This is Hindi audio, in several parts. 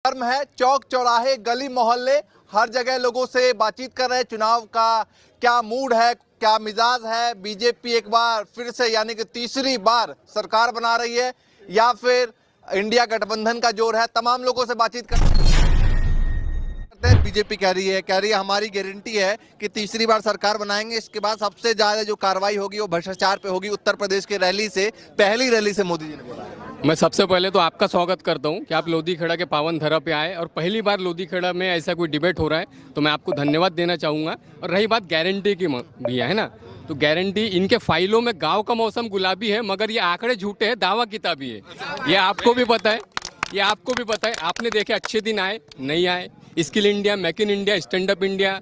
गर्म है। चौक चौराहे गली मोहल्ले हर जगह लोगों से बातचीत कर रहे हैं। चुनाव का क्या मूड है, क्या मिजाज है, बीजेपी एक बार फिर से यानी कि तीसरी बार सरकार बना रही है या फिर इंडिया गठबंधन का जोर है। तमाम लोगों से बातचीत करते हैं। बीजेपी कह रही है हमारी गारंटी है कि तीसरी बार सरकार बनाएंगे। इसके बाद सबसे ज्यादा जो कार्रवाई होगी वो भ्रष्टाचार पे होगी। उत्तर प्रदेश की रैली से, पहली रैली से मोदी जी ने बोला है। मैं सबसे पहले तो आपका स्वागत करता हूं कि आप लोधी खेड़ा के पावन धरा पे आए और पहली बार लोधी खेड़ा में ऐसा कोई डिबेट हो रहा है, तो मैं आपको धन्यवाद देना चाहूँगा। और रही बात गारंटी की भी है ना, तो गारंटी इनके फाइलों में गांव का मौसम गुलाबी है, मगर ये आंकड़े झूठे हैं, दावा किताबी है। ये आपको भी पता है, ये आपको भी पता है। आपने देखे अच्छे दिन आए, नहीं आए। Skill India, make in India, stand up India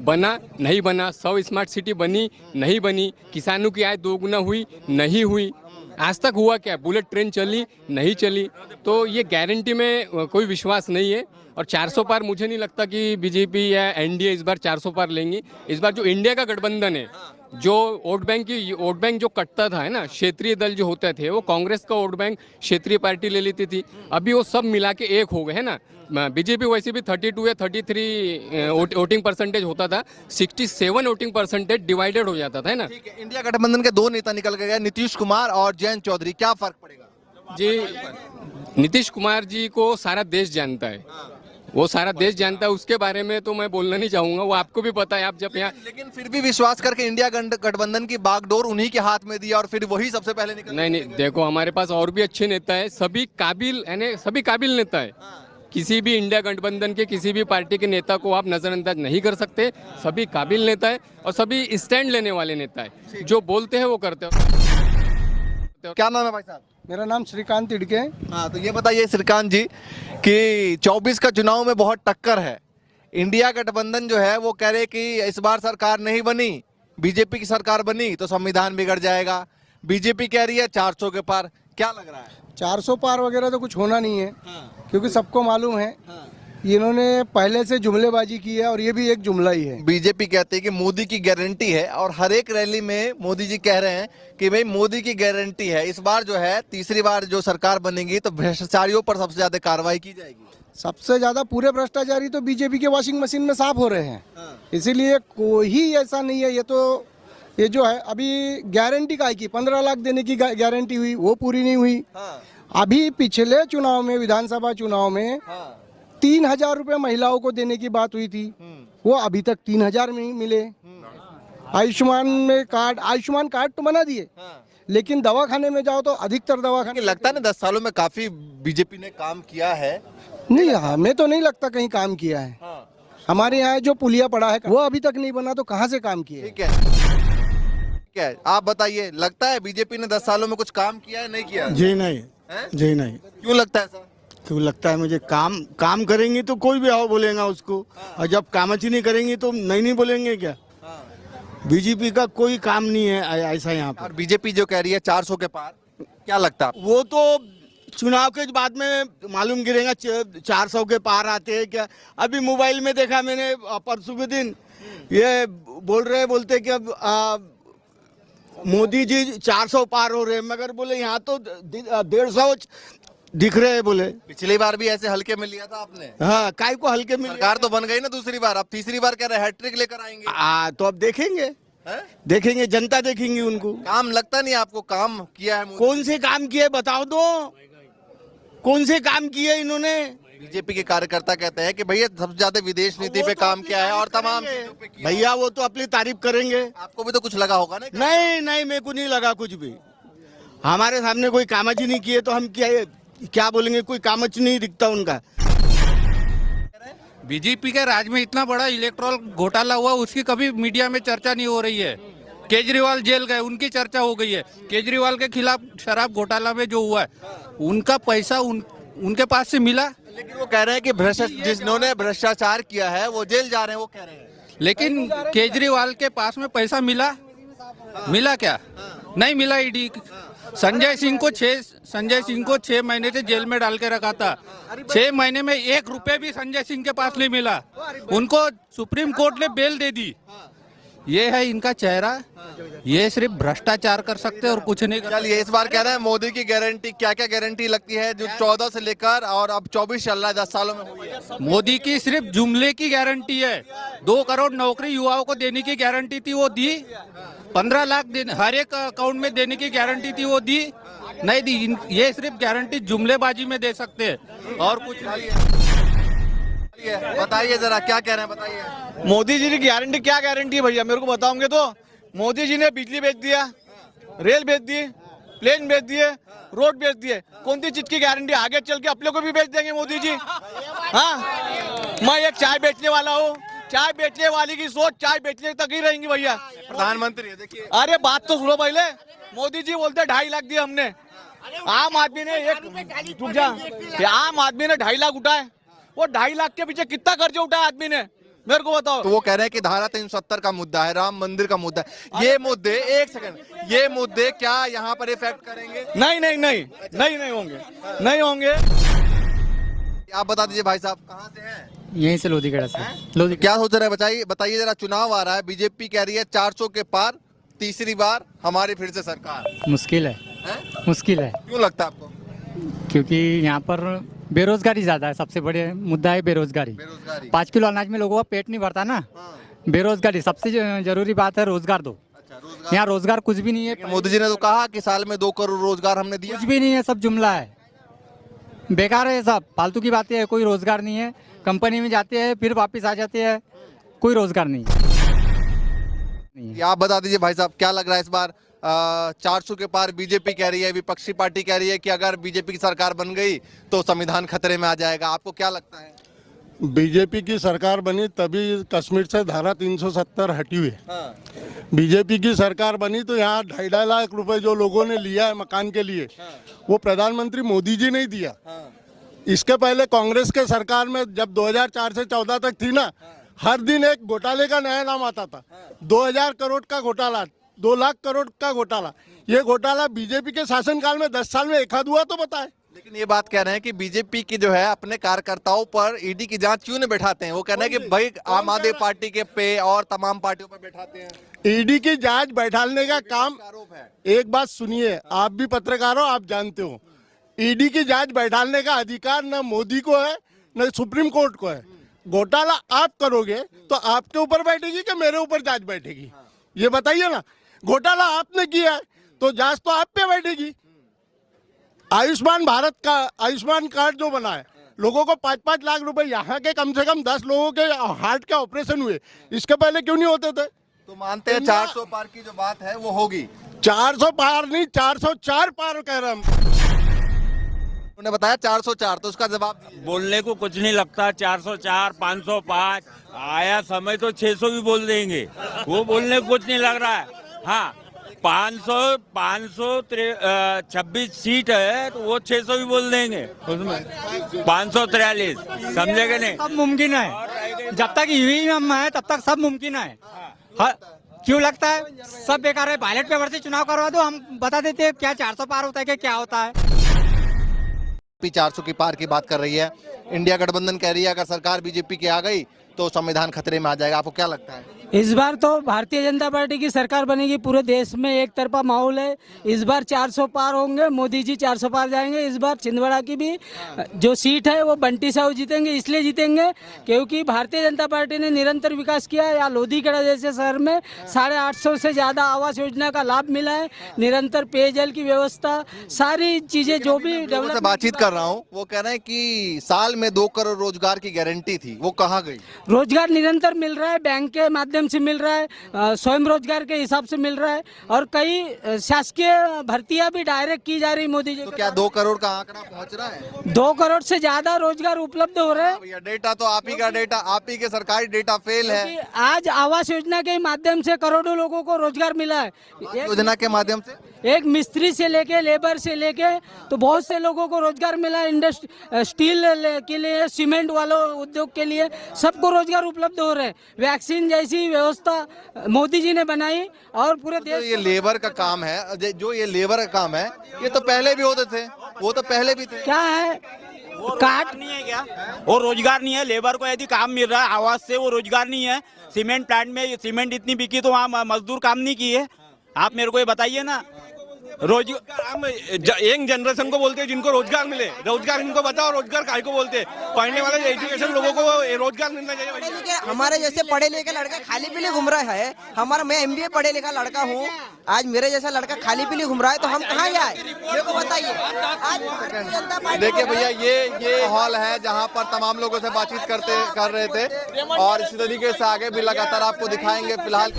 बना, नहीं बना। 100 स्मार्ट सिटी बनी, नहीं बनी। किसानों की आय दोगुना हुई, नहीं हुई। आज तक हुआ क्या? बुलेट ट्रेन चली, नहीं चली। तो ये गारंटी में कोई विश्वास नहीं है। और 400 पार मुझे नहीं लगता कि बीजेपी या एनडीए इस बार 400 पार लेंगी। इस बार जो इंडिया का गठबंधन है, जो वोट बैंक जो कटता था है ना, क्षेत्रीय दल जो होते थे, वो कांग्रेस का वोट बैंक क्षेत्रीय पार्टी ले लेती थी। अभी वो सब मिला के एक हो गए है ना। बीजेपी वैसे भी 32 या 33 वोटिंग परसेंटेज होता था, 67 वोटिंग परसेंटेज डिवाइडेड हो जाता था है ना। ठीक है, इंडिया गठबंधन के दो नेता निकल के गए, नीतीश कुमार और जयंत चौधरी। क्या फर्क पड़ेगा जी? नीतीश कुमार जी को सारा देश जानता है, वो सारा देश जानता है। उसके बारे में तो मैं बोलना नहीं चाहूंगा, वो आपको भी पता है। आप जब यहाँ लेकिन फिर भी विश्वास करके इंडिया गठबंधन की बागडोर उन्हीं के हाथ में दिया और फिर वही सबसे पहले निकल। नहीं, देखो हमारे पास और भी अच्छे नेता है, सभी काबिल यानी सभी काबिल नेता है। किसी भी इंडिया गठबंधन के किसी भी पार्टी के नेता को आप नजरअंदाज नहीं कर सकते। सभी काबिल नेता है और सभी स्टैंड लेने वाले नेता है, जो बोलते हैं वो करते हैं। क्या नाम है भाई साहब? मेरा नाम श्रीकांत तिड़के। हाँ, तो ये बताइए श्रीकांत जी कि 24 का चुनाव में बहुत टक्कर है। इंडिया गठबंधन जो है वो कह रहे कि इस बार सरकार नहीं बनी, बीजेपी की सरकार बनी तो संविधान बिगड़ जाएगा। बीजेपी कह रही है 400 के पार। क्या लग रहा है? 400 पार वगैरह तो कुछ होना नहीं है। हाँ। क्योंकि सबको मालूम है इन्होंने पहले से जुमलेबाजी की है और ये भी एक जुमला ही है। बीजेपी कहती है कि मोदी की गारंटी है और हर एक रैली में मोदी जी कह रहे हैं कि भाई मोदी की गारंटी है। इस बार जो है तीसरी बार जो सरकार बनेगी तो भ्रष्टाचारियों पर सबसे ज्यादा कार्रवाई की जाएगी। सबसे ज्यादा पूरे भ्रष्टाचारी तो बीजेपी के वॉशिंग मशीन में साफ हो रहे हैं। इसीलिए कोई ऐसा नहीं है। ये जो है अभी गारंटी का की 15 लाख देने की गारंटी हुई, वो पूरी नहीं हुई। अभी पिछले चुनाव में, विधानसभा चुनाव में 3000 रुपए महिलाओं को देने की बात हुई थी, वो अभी तक 3000 में ही मिले। आयुष्मान कार्ड तो बना दिए, लेकिन दवाखाने में जाओ तो अधिकतर दवाखाने लगता है 10 सालों में काफी बीजेपी ने काम किया है। नहीं, हमें तो नहीं लगता कहीं काम किया है। हमारे यहाँ जो पुलिया पड़ा है वो अभी तक नहीं बना, तो कहाँ से काम किया? ठीक है, आप बताइए, लगता है बीजेपी ने 10 सालों में कुछ काम किया है, नहीं किया? जी नहीं, जी नहीं। क्यों लगता है सर? क्यों लगता है मुझे? काम करेंगी तो कोई भी आओ बोलेगा उसको, और जब कामची नहीं करेंगी तो नहीं बोलेंगे क्या? बीजेपी का कोई काम नहीं है ऐसा यहाँ पर। और बीजेपी जो कह रही है 400 के पार, क्या लगता है? वो तो चुनाव के बाद में मालूम गिरेगा 400 के पार आते हैं क्या। अभी मोबाइल में देखा मैंने परसों के दिन, ये बोलते कि अब मोदी जी 400 पार हो रहे हैं, मगर बोले यहाँ तो 150 दिख रहे हैं। बोले पिछली बार भी ऐसे हल्के में लिया था आपने। हाँ, काय को हल्के में सरकार तो बन गई ना दूसरी बार, अब तीसरी बार कह रहे हैट्रिक लेकर आएंगे। तो अब देखेंगे जनता देखेंगी उनको। काम लगता नहीं आपको काम किया है? कौन से काम किए बताओ दो, कौन से काम किए इन्होंने? बीजेपी के कार्यकर्ता कहते हैं कि भैया सबसे ज्यादा विदेश नीति पे काम किया है और तमाम भैया वो तो अपनी तारीफ करेंगे। आपको भी तो कुछ लगा होगा ना? नहीं, मेरे को नहीं लगा कुछ भी। हमारे सामने कोई कामच नहीं किए तो हम क्या बोलेंगे? कोई कामच नहीं दिखता उनका। बीजेपी के राज में इतना बड़ा इलेक्ट्रल घोटाला हुआ, उसकी कभी मीडिया में चर्चा नहीं हो रही है। केजरीवाल जेल गए, उनकी चर्चा हो गई है। केजरीवाल के खिलाफ शराब घोटाला में जो हुआ है, उनका पैसा उनके पास से मिला। लेकिन वो कह रहे हैं कि जिन्होंने भ्रष्टाचार किया है वो जेल जा रहे हैं, वो कह रहे हैं। लेकिन केजरीवाल के पास में पैसा मिला क्या? नहीं मिला। ईडी संजय सिंह को 6 महीने से जेल में डाल के रखा था। 6 महीने में 1 रुपए भी संजय सिंह के पास नहीं मिला। उनको सुप्रीम कोर्ट ने बेल दे दी। ये है इनका चेहरा, ये सिर्फ भ्रष्टाचार कर सकते हैं और कुछ नहीं कर। चलिए, इस बार कह रहे हैं मोदी की गारंटी, क्या क्या गारंटी लगती है जो 14 से लेकर और अब 24 चल रहा है, 10 सालों में हुई है? मोदी की सिर्फ जुमले की गारंटी है। 2 करोड़ नौकरी युवाओं को देने की गारंटी थी, वो दी। 15 लाख हर एक अकाउंट में देने की गारंटी थी, वो दी नहीं दी। ये सिर्फ गारंटी जुमलेबाजी में दे सकते हैं और कुछ नहीं। बताइए जरा, क्या कह रहे हैं, बताइए। मोदी जी की गारंटी क्या गारंटी है भैया, मेरे को बताओगे तो? मोदी जी ने बिजली बेच दिया, रेल बेच दी, प्लेन बेच दिए, रोड बेच दिए। कौन सी चीज की गारंटी? आगे चल के अपने को भी बेच देंगे मोदी जी। हाँ, मैं एक चाय बेचने वाला हूँ, चाय बेचने वाली की सोच चाय बेचने तक ही रहेंगी भैया। प्रधानमंत्री है, देखिए। अरे बात तो सुनो पहले। मोदी जी बोलते 2.5 लाख दिए हमने, आम आदमी ने आम आदमी ने 2.5 लाख उठाए। वो 2.5 लाख के पीछे कितना कर्जा उठाया आदमी ने, मेरे को बताओ। तो वो कह रहे हैं कि धारा 370 का मुद्दा है, राम मंदिर का मुद्दा है, ये मुद्दे, एक सेकंड, ये मुद्दे क्या यहाँ पर इफेक्ट करेंगे? नहीं नहीं नहीं नहीं नहीं होंगे, नहीं होंगे। आप बता दीजिए भाई साहब, कहाँ से हैं? यहीं से लोधीखेड़ा से। लोधी क्या सोच रहे हैं, बताइए बताइए जरा। चुनाव आ रहा है, बीजेपी कह रही है 400 के पार, तीसरी बार हमारी फिर से सरकार। मुश्किल है, मुश्किल है। क्यों लगता है आपको? क्योंकि यहाँ पर बेरोजगारी ज्यादा है, सबसे बड़े मुद्दा है बेरोजगारी। 5 किलो अनाज में लोगों का पेट नहीं भरता ना। बेरोजगारी सबसे जरूरी बात है, रोजगार दो। रोजगार, यहाँ रोजगार कुछ भी नहीं है। मोदी जी ने तो कहा कि साल में 2 करोड़ रोजगार हमने दिया। कुछ भी नहीं है, सब जुमला है, बेकार है, सब फालतू की बातें है। कोई रोजगार नहीं है, कंपनी में जाते हैं फिर वापस आ जाते हैं, कोई रोजगार नहीं है। आप बता दीजिए भाई साहब, क्या लग रहा है इस बार 400 के पार? बीजेपी कह रही है, विपक्षी पार्टी कह रही है कि अगर बीजेपी की सरकार बन गई तो संविधान खतरे में आ जाएगा। आपको क्या लगता है? बीजेपी की सरकार बनी तभी कश्मीर से धारा 370 हटी हुई है। बीजेपी की सरकार बनी तो यहाँ 2.5 लाख रुपए जो लोगों ने लिया है मकान के लिए, वो प्रधानमंत्री मोदी जी ने दिया। इसके पहले कांग्रेस के सरकार में जब 2004 से 14 तक थी ना, हर दिन एक घोटाले का नया नाम आता था। 2000 करोड़ का घोटाला, 2 लाख करोड़ का घोटाला। ये घोटाला बीजेपी के शासनकाल में 10 साल में एक आध हुआ तो बताए। लेकिन ये बात कह रहे हैं कि बीजेपी की जो है अपने कार्यकर्ताओं पर ईडी की जांच क्यों नहीं बैठाते हैं? वो कह रहे हैं कि भाई आम आदमी पार्टी के पे और तमाम पार्टियों पर बैठाते हैं। ईडी की जांच बैठाने का काम, आरोप है। एक बात सुनिए, आप भी पत्रकार हो, आप जानते हो, ईडी की जांच बैठाने का अधिकार न मोदी को है न सुप्रीम कोर्ट को है। घोटाला आप करोगे तो आपके ऊपर बैठेगी कि मेरे ऊपर जांच बैठेगी? ये बताइए ना। घोटाला आपने किया है तो जांच तो आप पे बैठेगी। आयुष्मान भारत का आयुष्मान कार्ड जो बना है, लोगों को 5-5 लाख रुपए, यहाँ के कम से कम 10 लोगों के हार्ट के ऑपरेशन हुए, इसके पहले क्यों नहीं होते थे? तो मानते हैं 400 पार की जो बात है वो होगी? 400 पार नहीं, 404 पार कह रहे हम। उन्होंने बताया 404, तो उसका जवाब दीजिए। बोलने को कुछ नहीं लगता। 404, 505, आया समय तो 600 भी बोल देंगे, वो बोलने को कुछ नहीं लग रहा है। हाँ, 526 सीट है तो वो 600 भी बोल देंगे, उसमें 543, समझेगा नहीं? सब मुमकिन है, जब तक ईवीएम है तब तक सब मुमकिन है। हाँ, क्यों लगता है सब बेकार है? बैलेट पेपर से चुनाव करवा दो, हम बता देते हैं क्या 400 पार होता है कि क्या होता है। 400 की पार की बात कर रही है। इंडिया गठबंधन कह रही है अगर सरकार बीजेपी की आ गई तो संविधान खतरे में आ जाएगा। आपको क्या लगता है? इस बार तो भारतीय जनता पार्टी की सरकार बनेगी। पूरे देश में एक तरफा माहौल है। इस बार 400 पार होंगे, मोदी जी 400 पार जाएंगे। इस बार छिंदवाड़ा की भी जो सीट है वो बंटी साहू जीतेंगे। इसलिए जीतेंगे क्योंकि भारतीय जनता पार्टी ने निरंतर विकास किया है। यहाँ लोधीखेड़ा जैसे शहर में 850 से ज़्यादा आवास योजना का लाभ मिला है। निरंतर पेयजल की व्यवस्था, सारी चीज़ें जो भी लोगों से बातचीत कर रहा हूँ, वो कह रहे हैं कि साल में 2 करोड़ रोजगार की गारंटी थी, वो कहाँ गई? रोजगार निरंतर मिल रहा है, बैंक के माध्यम से मिल रहा है, स्वयं रोजगार के हिसाब से मिल रहा है और कई शासकीय भर्तियां भी डायरेक्ट की जा रही मोदी जी। तो क्या 2 करोड़ का आंकड़ा पहुंच रहा है? 2 करोड़ से ज्यादा रोजगार उपलब्ध हो रहे हैं। भैया डेटा तो आप ही का डेटा, आप ही के सरकारी डेटा फेल है। आज आवास योजना के माध्यम से करोड़ों लोगों को रोजगार मिला है। योजना के माध्यम से एक मिस्त्री से लेके लेबर से लेके तो बहुत से लोगों को रोजगार मिला है। इंडस्ट्री, स्टील के लिए, सीमेंट वालों उद्योग के लिए सबको रोजगार उपलब्ध हो रहे हैं। वैक्सीन जैसी व्यवस्था मोदी जी ने बनाई और पूरे देश। ये लेबर का काम है, जो ये लेबर का काम है, ये तो पहले भी होते थे, वो तो पहले भी थे। क्या है, काट नहीं है क्या? वो रोजगार नहीं है, लेबर को यदि काम मिल रहा है आवाज से, वो रोजगार नहीं है। सीमेंट प्लांट में सीमेंट इतनी बिकी तो वहाँ मजदूर काम नहीं किए। आप मेरे को ये बताइए ना। हम यंग जनरेशन को बोलते हैं जिनको रोजगार मिले, रोजगार इनको बताओ, रोजगार काय को बोलते हैं? पढ़ने वाले एजुकेशन लोगों को रोजगार मिलना चाहिए। हमारे जैसे पढ़े लिखे लड़का खाली पीली घूम रहा है, मैं MBA पढ़े लिखा लड़का हूँ, आज मेरे जैसा लड़का खाली पीली घूम रहा है तो हम कहाँ जाए? मेरे को बताइए। आज देखिए भैया, ये हॉल है जहां पर तमाम लोगों से बातचीत कर रहे थे और इसी तरीके से आगे भी लगातार आपको दिखाएंगे। फिलहाल